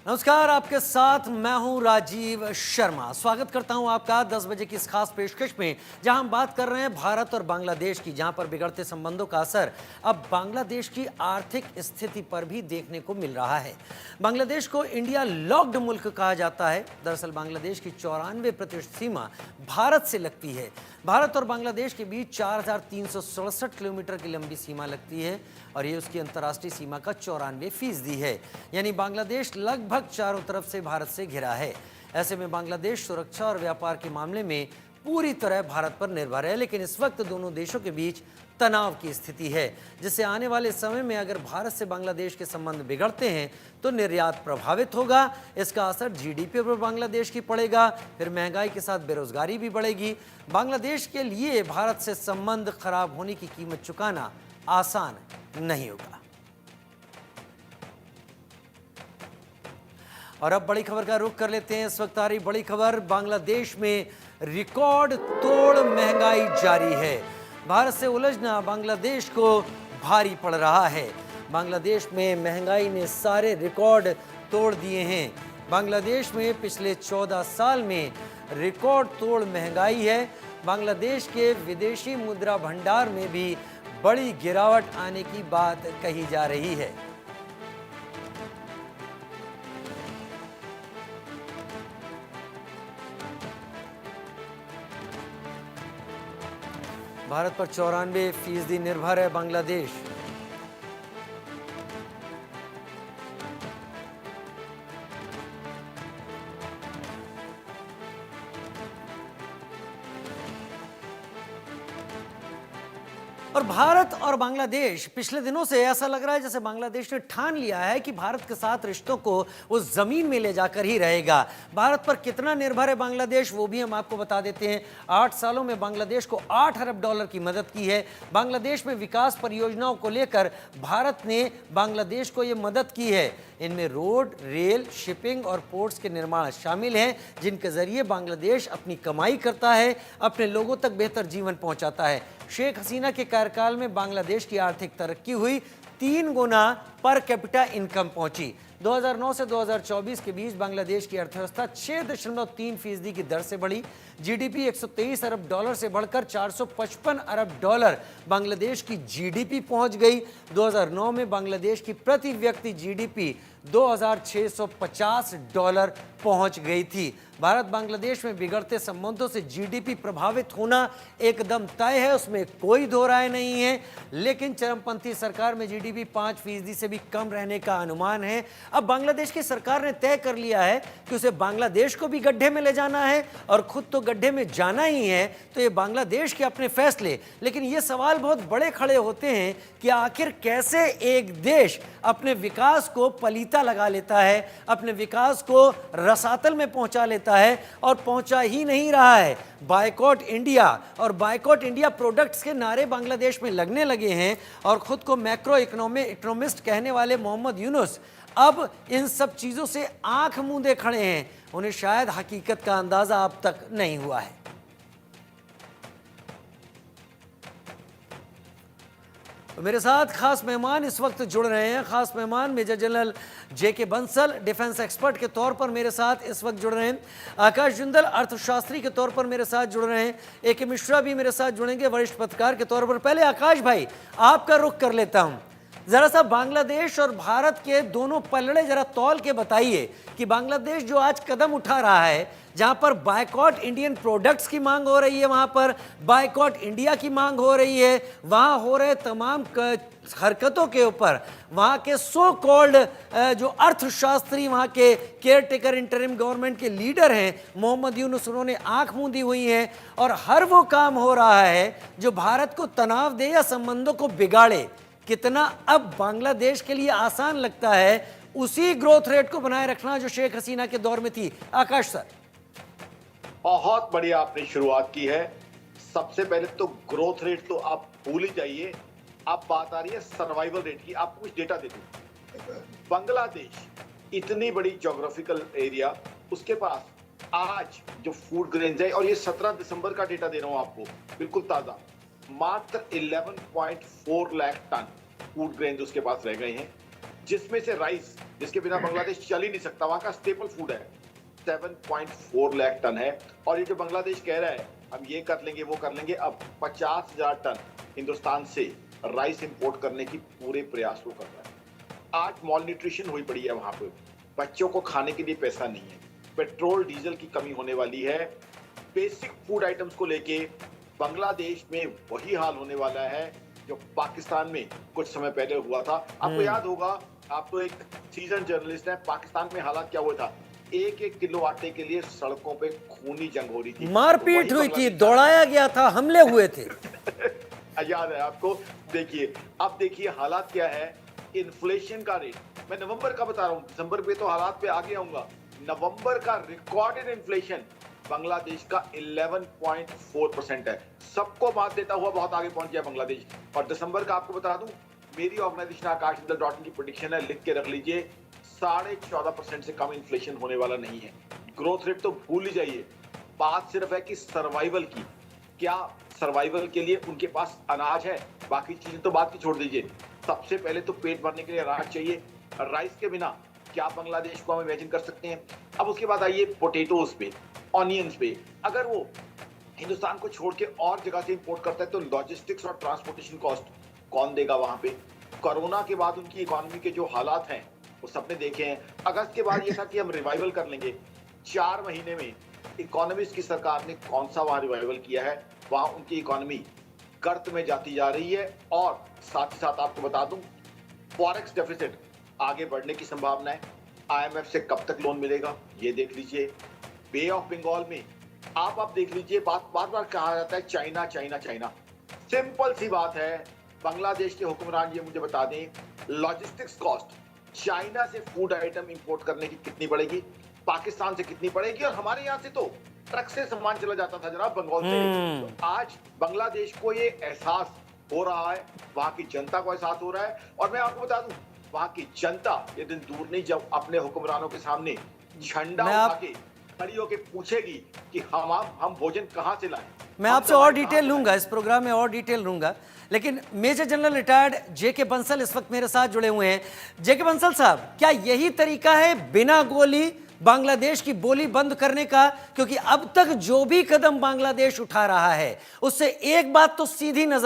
नमस्कार, आपके साथ मैं हूं राजीव शर्मा। स्वागत करता हूं आपका 10 बजे की इस खास पेशकश में, जहां हम बात कर रहे हैं भारत और बांग्लादेश की, जहां पर बिगड़ते संबंधों का असर अब बांग्लादेश की आर्थिक स्थिति पर भी देखने को मिल रहा है। बांग्लादेश को इंडिया लॉक्ड मुल्क कहा जाता है। दरअसल बांग्लादेश की 94% सीमा भारत से लगती है। भारत और बांग्लादेश के बीच 4,367 किलोमीटर की लंबी सीमा लगती है और ये उसकी अंतर्राष्ट्रीय सीमा का 94% है। यानी बांग्लादेश लगभग चारों तरफ से भारत से घिरा है। ऐसे में बांग्लादेश सुरक्षा और व्यापार के मामले में पूरी तरह भारत पर निर्भर है, लेकिन इस वक्त दोनों देशों के बीच तनाव की स्थिति है, जिससे आने वाले समय में अगर भारत से बांग्लादेश के संबंध बिगड़ते हैं तो निर्यात प्रभावित होगा। इसका असर जीडीपी पर बांग्लादेश की पड़ेगा, फिर महंगाई के साथ बेरोजगारी भी बढ़ेगी। बांग्लादेश के लिए भारत से संबंध खराब होने की कीमत चुकाना आसान नहीं होगा। और अब बड़ी खबर का रुख कर लेते हैं। इस वक्त आ रही बड़ी खबर, बांग्लादेश में रिकॉर्ड तोड़ महंगाई जारी है। भारत से उलझना बांग्लादेश को भारी पड़ रहा है। बांग्लादेश में महंगाई ने सारे रिकॉर्ड तोड़ दिए हैं। बांग्लादेश में पिछले 14 साल में रिकॉर्ड तोड़ महंगाई है। बांग्लादेश के विदेशी मुद्रा भंडार में भी बड़ी गिरावट आने की बात कही जा रही है। भारत पर 94% निर्भर है बांग्लादेश। और भारत और बांग्लादेश पिछले दिनों से ऐसा लग रहा है जैसे बांग्लादेश ने ठान लिया है कि भारत के साथ रिश्तों को वो जमीन में ले जाकर ही रहेगा। भारत पर कितना निर्भर है बांग्लादेश, वो भी हम आपको बता देते हैं। 8 सालों में बांग्लादेश को 8 अरब डॉलर की मदद की है। बांग्लादेश में विकास परियोजनाओं को लेकर भारत ने बांग्लादेश को ये मदद की है। इनमें रोड, रेल, शिपिंग और पोर्ट्स के निर्माण शामिल हैं, जिनके जरिए बांग्लादेश अपनी कमाई करता है, अपने लोगों तक बेहतर जीवन पहुंचाता है। शेख हसीना के कार्यकाल में बांग्लादेश की आर्थिक तरक्की हुई, 3 गुना पर कैपिटा इनकम पहुंची। 2009 से 2024 के बीच बांग्लादेश की अर्थव्यवस्था 6.3% की दर से बढ़ी। जीडीपी 123 अरब डॉलर से बढ़कर 455 अरब डॉलर बांग्लादेश की जीडीपी पहुंच गई। 2009 में बांग्लादेश की प्रति व्यक्ति जीडीपी 2,650 डॉलर पहुंच गई थी। भारत बांग्लादेश में बिगड़ते संबंधों से जीडीपी प्रभावित होना एकदम तय है, उसमें कोई दो राय नहीं है। लेकिन चरमपंथी सरकार में जीडीपी 5% से भी कम रहने का अनुमान है। अब बांग्लादेश की सरकार ने तय कर लिया है कि उसे बांग्लादेश को भी गड्ढे में ले जाना है और खुद तो गड्ढे में जाना ही है, तो ये बांग्लादेश के अपने फैसले। लेकिन ये सवाल बहुत बड़े खड़े होते हैं कि आखिर कैसे एक देश अपने विकास को पलीता लगा लेता है, अपने विकास को रसातल में पहुंचा लेता है और पहुंचा ही नहीं रहा है। बायकॉट इंडिया और बायकॉट इंडिया प्रोडक्ट्स के नारे बांग्लादेश में लगने लगे हैं और खुद को मैक्रो इकोनॉमिस्ट कहने वाले मोहम्मद यूनुस अब इन सब चीजों से आंख मूंदे खड़े हैं। उन्हें शायद हकीकत का अंदाजा अब तक नहीं हुआ है। तो मेरे साथ खास मेहमान इस वक्त जुड़ रहे हैं। खास मेहमान मेजर जनरल जेके बंसल, डिफेंस एक्सपर्ट के तौर पर मेरे साथ इस वक्त जुड़ रहे हैं। आकाश जिंदल, अर्थशास्त्री के तौर पर मेरे साथ जुड़ रहे हैं। एके मिश्रा भी मेरे साथ जुड़ेंगे, वरिष्ठ पत्रकार के तौर पर। पहले आकाश भाई, आपका रुख कर लेता हूं। जरा सा बांग्लादेश और भारत के दोनों पलड़े जरा तौल के बताइए कि बांग्लादेश जो आज कदम उठा रहा है, जहां पर बायकॉट इंडियन प्रोडक्ट्स की मांग हो रही है, वहां पर बायकॉट इंडिया की मांग हो रही है, वहां हो रहे तमाम हरकतों के ऊपर वहां के सो कॉल्ड जो अर्थशास्त्री, वहां के केयर टेकर इंटरिम गवर्नमेंट के लीडर हैं मोहम्मद यूनुस, उन्होंने आंख मूंदी हुई है और हर वो काम हो रहा है जो भारत को तनाव दे या संबंधों को बिगाड़े। कितना अब बांग्लादेश के लिए आसान लगता है उसी ग्रोथ रेट को बनाए रखना जो शेख हसीना के दौर में थी। आकाश सर, बहुत बढ़िया आपने शुरुआत की है। सबसे पहले तो ग्रोथ रेट तो आप भूल ही जाइए। अब बात आ रही है सर्वाइवल रेट की। आपको कुछ डेटा दे दूं। बांग्लादेश इतनी बड़ी ज्योग्राफिकल एरिया, उसके पास आज जो फूड ग्रेन्स है, और ये 17 दिसंबर का डेटा दे रहा हूं आपको, बिल्कुल ताजा, मात्र 11.4 लाख टन फूड ग्रेन्स उसके पास रह गए हैं, जिसमें से राइस जिसके बिना बांग्लादेश चल ही नहीं सकता। वहां का स्टेपल फूड है, 7.4 लाख टन है। और ये जो बांग्लादेश कह रहा है हम ये कर लेंगे वो कर लेंगे, अब 50,000 टन हिंदुस्तान से राइस इंपोर्ट करने की पूरे प्रयास वो कर रहा है। आज मॉल न्यूट्रिशन हुई पड़ी है वहां पे, बच्चों को खाने के लिए पैसा नहीं है, पेट्रोल डीजल की कमी होने वाली है। बेसिक फूड आइटम्स को लेके बांग्लादेश में वही हाल होने वाला है जो पाकिस्तान में कुछ समय पहले हुआ था। आपको याद होगा, आप तो एक सीजन जर्नलिस्ट हैं, पाकिस्तान में हालात क्या हुआ था, एक एक किलो आटे के लिए सड़कों पे खूनी जंग हो रही थी, मारपीट हुई थी, दौड़ाया गया था, हमले हुए थे। याद है आपको। देखिए अब देखिए हालात क्या है, इन्फ्लेशन का रेट, मैं नवंबर का बता रहा हूं, दिसंबर पे तो हालात पे आगे आऊंगा। नवंबर का रिकॉर्डेड इन्फ्लेशन बांग्लादेश का 11.4% है, सबको मात देता हुआ बहुत आगे पहुंच गया बांग्लादेश। और दिसंबर का आपको बता दूं, मेरी ऑर्गेनाइजेशन आकाशदल.in की प्रेडिक्शन है, लिख के रख लीजिए, 14.5% से कम इन्फ्लेशन होने वाला नहीं है। ग्रोथ रेट तो भूल ही जाइए, बात सिर्फ है कि सर्वाइवल की, क्या सर्वाइवल के लिए उनके पास अनाज है, बाकी चीजें तो बात की छोड़ दीजिए। सबसे पहले तो पेट भरने के लिए अनाज चाहिए, राइस के बिना क्या बांग्लादेश को हम इमेजिन कर सकते हैं। अब उसके बाद आइए पोटैटोज पे, ऑनियंस पे, अगर वो हिंदुस्तान को छोड़ के और जगह से इंपोर्ट करता है तो लॉजिस्टिक्स और ट्रांसपोर्टेशन कॉस्ट कौन देगा वहां पे। कोरोना के बाद उनकी इकोनॉमी के जो हालात हैं वो सबने देखे हैं। अगस्त के बाद ये था कि हम रिवाइवल कर लेंगे, 4 महीने में इकोनॉमिस्ट की सरकार ने कौन सा वहां रिवाइवल किया है, वहां उनकी इकोनॉमी गर्त में जाती जा रही है। और साथ ही साथ आपको बता दूं, फॉरेक्स डेफिसिट आगे बढ़ने की संभावना है। आईएमएफ से कब तक लोन मिलेगा ये देख लीजिए। बे ऑफ बंगाल में आप देख लीजिए, बार बार कहा जाता है चाइना चाइना चाइना, सिंपल सी बात है, बांग्लादेश के हुक्मरान ये मुझे बता दें, लॉजिस्टिक्स कॉस्ट चाइना से फूड आइटम इंपोर्ट करने की कितनी पड़ेगी, पाकिस्तान से कितनी पड़ेगी, और हमारे यहाँ से तो ट्रक से सामान चला जाता था जनाब बंगाल से। तो आज बांग्लादेश को ये एहसास हो रहा है, वहां की जनता को एहसास हो रहा है। और मैं आपको बता दूं, वहां की जनता ये दिन दूर नहीं जब अपने हुक्मरानों के सामने झंडा उठा के खड़ी होकर पूछेगी कि हम भोजन कहां से लाएं। मैं आपसे और डिटेल लूंगा, इस प्रोग्राम में और डिटेल लूंगा, लेकिन मेजर जनरल रिटायर्ड जेके बंसल इस वक्त मेरे साथ जुड़े हुए हैं। जेके बंसल साहब, क्या यही तरीका है बिना गोली बांग्लादेश की बोली बंद करने का? क्योंकि अब तक जो भी कदम बांग्लादेश उठा रहा है उससे एक बात तो सीधी नजर